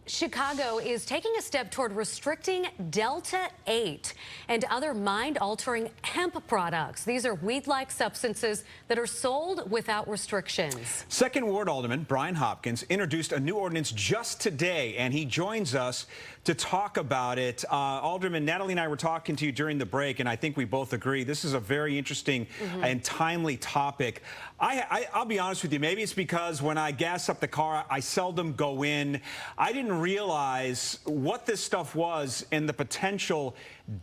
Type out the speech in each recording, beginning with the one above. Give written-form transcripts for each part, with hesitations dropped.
Chicago is taking a step toward restricting Delta-8 and other mind-altering hemp products. These are weed-like substances that are sold without restrictions. Second Ward Alderman Brian Hopkins introduced a new ordinance just today, and he joins us to talk about it. Alderman, Natalie and I were talking to you during the break, and I think we both agree this is a very interesting and timely topic. I'll be honest with you, maybe it's because when I gas up the car, I seldom go in. I didn't realize what this stuff was and the potential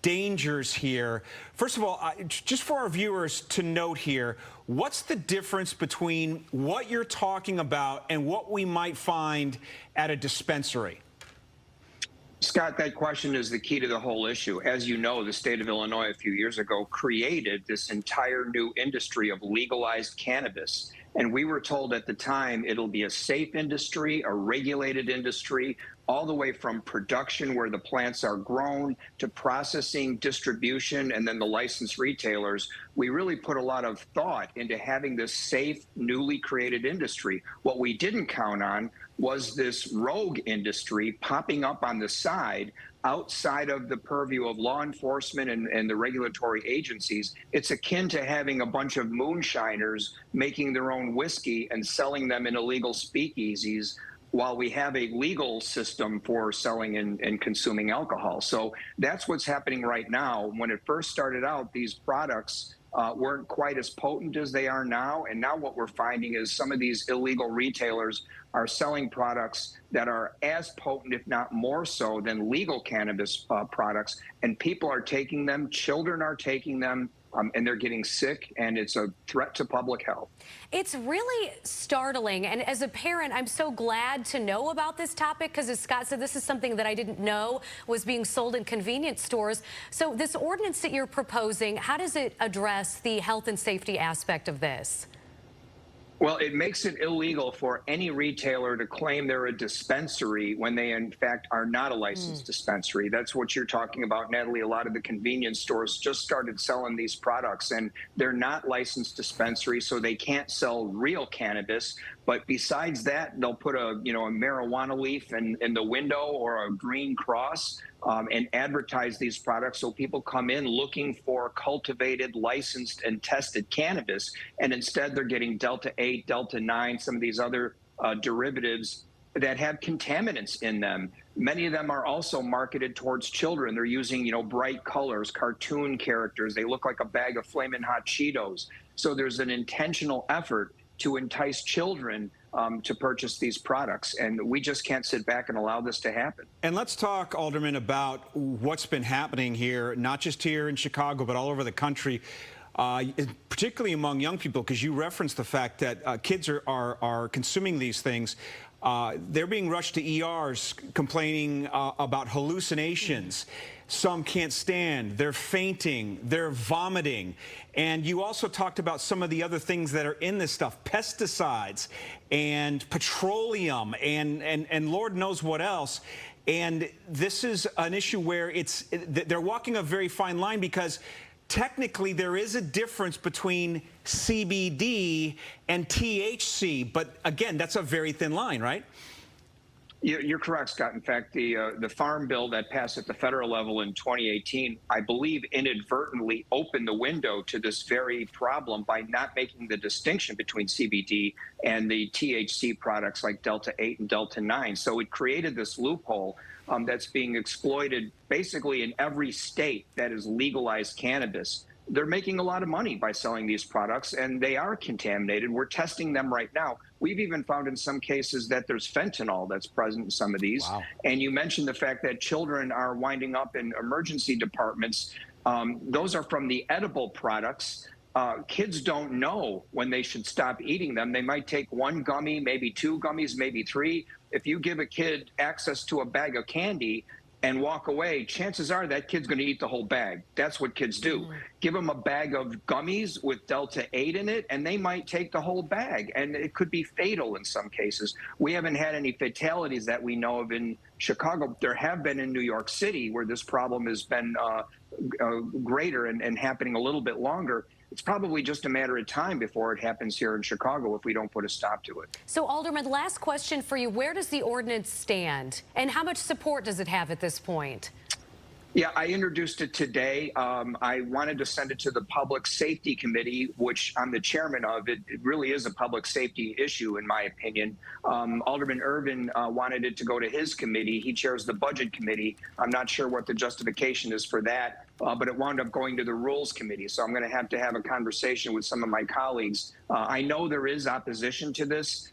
dangers here. First of all, just for our viewers to note here, what's the difference between what you're talking about and what we might find at a dispensary? Scott, that question is the key to the whole issue. As you know, the state of Illinois a few years ago created this entire new industry of legalized cannabis. And we were told at the time it'll be a safe industry, a regulated industry, all the way from production where the plants are grown to processing, distribution, and then the licensed retailers. We really put a lot of thought into having this safe, newly created industry. What we didn't count on was this rogue industry popping up on the side outside of the purview of law enforcement and the regulatory agencies. It's akin to having a bunch of moonshiners making their own whiskey and selling them in illegal speakeasies while we have a legal system for selling and consuming alcohol. So that's what's happening right now. When it first started out, these products weren't quite as potent as they are now. And now what we're finding is some of these illegal retailers are selling products that are as potent, if not more so, than legal cannabis products. And people are taking them, children are taking them, and they're getting sick, and it's a threat to public health. It's really startling, and as a parent, I'm so glad to know about this topic because, as Scott said, this is something that I didn't know was being sold in convenience stores. So this ordinance that you're proposing, how does it address the health and safety aspect of this? Well, it makes it illegal for any retailer to claim they're a dispensary when they, in fact, are not a licensed dispensary. That's what you're talking about, Natalie. A lot of the convenience stores just started selling these products, and they're not licensed dispensaries, so they can't sell real cannabis. But besides that, they'll put a marijuana leaf in the window or a green cross and advertise these products so people come in looking for cultivated, licensed, and tested cannabis. And instead, they're getting Delta-8, Delta-9, some of these other derivatives that have contaminants in them. Many of them are also marketed towards children. They're using, bright colors, cartoon characters. They look like a bag of Flamin' Hot Cheetos. So there's an intentional effort to entice children to purchase these products. And we just can't sit back and allow this to happen. And let's talk, Alderman, about what's been happening here, not just here in Chicago, but all over the country, particularly among young people, because you referenced the fact that kids are consuming these things. They're being rushed to ERs complaining about hallucinations. Some can't stand, they're fainting, they're vomiting. And you also talked about some of the other things that are in this stuff, pesticides and petroleum and Lord knows what else. And this is an issue where they're walking a very fine line because technically there is a difference between CBD and THC, but again, that's a very thin line, right? You're correct, Scott. In fact, the Farm Bill that passed at the federal level in 2018, I believe, inadvertently opened the window to this very problem by not making the distinction between CBD and the THC products like Delta-8 and Delta-9. So it created this loophole that's being exploited basically in every state that is legalized cannabis. They're making a lot of money by selling these products, and they are contaminated. We're testing them right now. We've even found in some cases that there's fentanyl that's present in some of these. Wow. And you mentioned the fact that children are winding up in emergency departments. Those are from the edible products. Kids don't know when they should stop eating them. They might take one gummy, maybe two gummies, maybe three. If you give a kid access to a bag of candy and walk away, chances are that kid's going to eat the whole bag. That's what kids do. Give them a bag of gummies with Delta-8 in it, and they might take the whole bag, and it could be fatal in some cases. We haven't had any fatalities that we know of in Chicago. There have been in New York City, where this problem has been greater and happening a little bit longer. it's probably just a matter of time before it happens here in Chicago if we don't put a stop to it. So, Alderman, last question for you. Where does the ordinance stand, and how much support does it have at this point? Yeah, I introduced it today. I wanted to send it to the Public Safety Committee, which I'm the chairman of. It really is a public safety issue, in my opinion. Alderman Irvin wanted it to go to his committee. He chairs the Budget Committee. I'm not sure what the justification is for that, but it wound up going to the Rules Committee. So I'm going to have a conversation with some of my colleagues. I know there is opposition to this.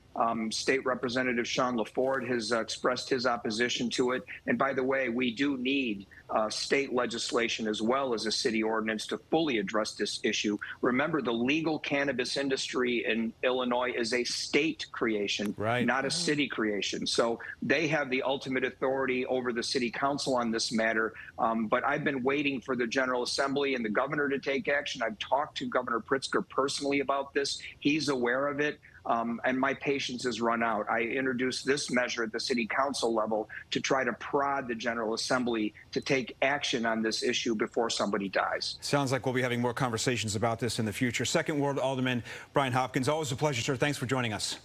State Representative Sean LaFord has expressed his opposition to it. And by the way, we do need state legislation as well as a city ordinance to fully address this issue. Remember, the legal cannabis industry in Illinois is a state creation, not a city creation. So they have the ultimate authority over the city council on this matter. But I've been waiting for the General Assembly and the governor to take action. I've talked to Governor Pritzker personally about this. He's aware of it. And my patience has run out. I introduced this measure at the city council level to try to prod the General Assembly to take action on this issue before somebody dies. Sounds like we'll be having more conversations about this in the future. Second Ward Alderman Brian Hopkins, always a pleasure, sir. Thanks for joining us.